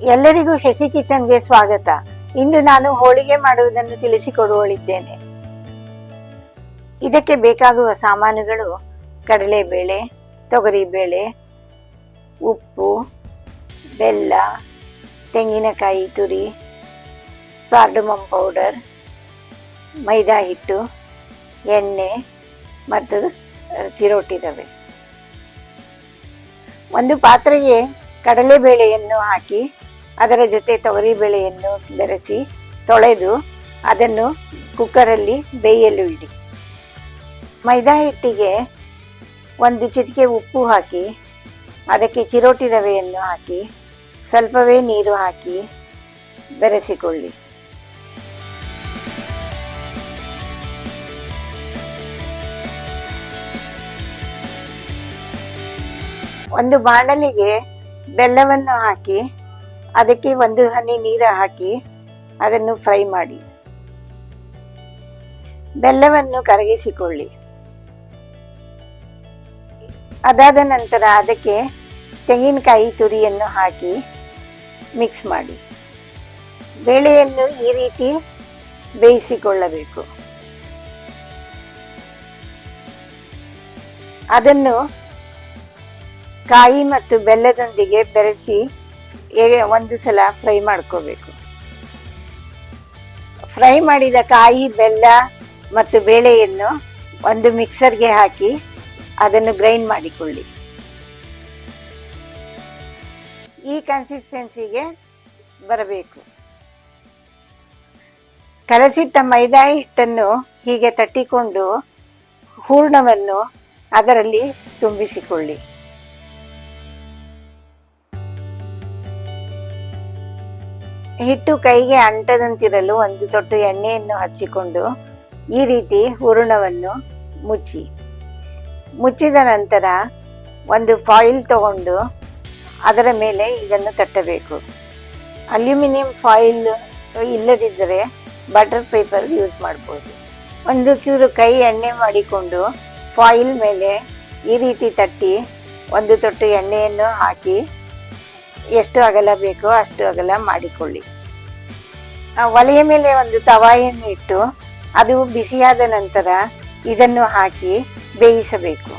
ಎಲ್ಲರಿಗೂ ಶಶಿ ಕಿಚನ್ಗೆ ಸ್ವಾಗತ. ಇಂದು ನಾನು ಹೋಳಿಗೆ ಮಾಡುವುದನ್ನು ತಿಳಿಸಿಕೊಡುವಳಿದ್ದೇನೆ. ಇದಕ್ಕೆ ಬೇಕಾಗುವ ಸಾಮಾನುಗಳು ಕಡಲೆಬೇಳೆ, ತೊಗರಿಬೇಳೆ, ಉಪ್ಪು, ಬೆಲ್ಲ, ತೆಂಗಿನಕಾಯಿ ತುರಿ, ಕಾರ್ಡಮಮ್ ಪೌಡರ್, ಮೈದಾ ಹಿಟ್ಟು, ಎಣ್ಣೆ ಮತ್ತು ಚಿರೋಟಿ ರವೆ. ಒಂದು ಪಾತ್ರೆಗೆ ಕಡಲೆಬೇಳೆಯನ್ನು ಹಾಕಿ ಅದರ ಜೊತೆ ತೊಗರಿಬೇಳೆಯನ್ನು ಬೆರೆಸಿ ತೊಳೆದು ಅದನ್ನು ಕುಕ್ಕರಲ್ಲಿ ಬೇಯಲು ಇಡಿ. ಮೈದಾ ಹಿಟ್ಟಿಗೆ ಒಂದು ಚಿಟಿಕೆ ಉಪ್ಪು ಹಾಕಿ ಅದಕ್ಕೆ ಚಿರೋಟಿ ರವೆಯನ್ನು ಹಾಕಿ ಸ್ವಲ್ಪವೇ ನೀರು ಹಾಕಿ ಬೆರೆಸಿಕೊಳ್ಳಿ. ಒಂದು ಬಾಣಲಿಗೆ ಬೆಲ್ಲವನ್ನು ಹಾಕಿ ಅದಕ್ಕೆ ಒಂದು ಹನಿ ನೀರು ಹಾಕಿ ಅದನ್ನು ಫ್ರೈ ಮಾಡಿ. ಬೆಲ್ಲವನ್ನು ಕರಗಿಸಿಕೊಳ್ಳಿ. ಅದಾದ ನಂತರ ಅದಕ್ಕೆ ತೆಂಗಿನಕಾಯಿ ತುರಿಯನ್ನು ಹಾಕಿ ಮಿಕ್ಸ್ ಮಾಡಿ. ಬೇಳೆಯನ್ನು ಈ ರೀತಿ ಬೇಯಿಸಿಕೊಳ್ಳಬೇಕು. ಅದನ್ನು ಕಾಯಿ ಮತ್ತು ಬೆಲ್ಲದೊಂದಿಗೆ ಬೆರೆಸಿ ಒಂದು ಸಲ ಫ್ರೈ ಮಾಡ್ಕೋಬೇಕು. ಫ್ರೈ ಮಾಡಿದ ಕಾಯಿ, ಬೆಲ್ಲ ಮತ್ತು ಬೇಳೆಯನ್ನು ಒಂದು ಮಿಕ್ಸರ್ಗೆ ಹಾಕಿ ಅದನ್ನು ಗ್ರೈಂಡ್ ಮಾಡಿಕೊಳ್ಳಿ. ಈ ಕನ್ಸಿಸ್ಟೆನ್ಸಿಗೆ ಬರಬೇಕು. ಕಲಸಿಟ್ಟ ಮೈದಾ ಹಿಟ್ಟನ್ನು ಹೀಗೆ ತಟ್ಟಿಕೊಂಡು ಹೂರ್ಣವನ್ನು ಅದರಲ್ಲಿ ತುಂಬಿಸಿಕೊಳ್ಳಿ. ಹಿಟ್ಟು ಕೈಗೆ ಅಂಟದಂತಿರಲು ಒಂದು ತೊಟ್ಟು ಎಣ್ಣೆಯನ್ನು ಹಚ್ಚಿಕೊಂಡು ಈ ರೀತಿ ಹೂರಣವನ್ನು ಮುಚ್ಚಿ. ಮುಚ್ಚಿದ ನಂತರ ಒಂದು ಫಾಯಿಲ್ ತಗೊಂಡು ಅದರ ಮೇಲೆ ಇದನ್ನು ತಟ್ಟಬೇಕು. ಅಲ್ಯೂಮಿನಿಯಂ ಫಾಯಿಲ್ ಇಲ್ಲದಿದ್ದರೆ ಬಟರ್ ಪೇಪರ್ ಯೂಸ್ ಮಾಡ್ಬೋದು. ಒಂದು ಚೂರು ಕೈ ಎಣ್ಣೆ ಮಾಡಿಕೊಂಡು ಫಾಯಿಲ್ ಮೇಲೆ ಈ ರೀತಿ ತಟ್ಟಿ ಒಂದು ತೊಟ್ಟು ಎಣ್ಣೆಯನ್ನು ಹಾಕಿ ಎಷ್ಟು ಅಗಲ ಬೇಕೋ ಅಷ್ಟು ಅಗಲ ಮಾಡಿಕೊಳ್ಳಿ. ಒಲೆಯ ಮೇಲೆ ಒಂದು ತವಾಯನ್ನು ಇಟ್ಟು ಅದು ಬಿಸಿಯಾದ ನಂತರ ಇದನ್ನು ಹಾಕಿ ಬೇಯಿಸಬೇಕು.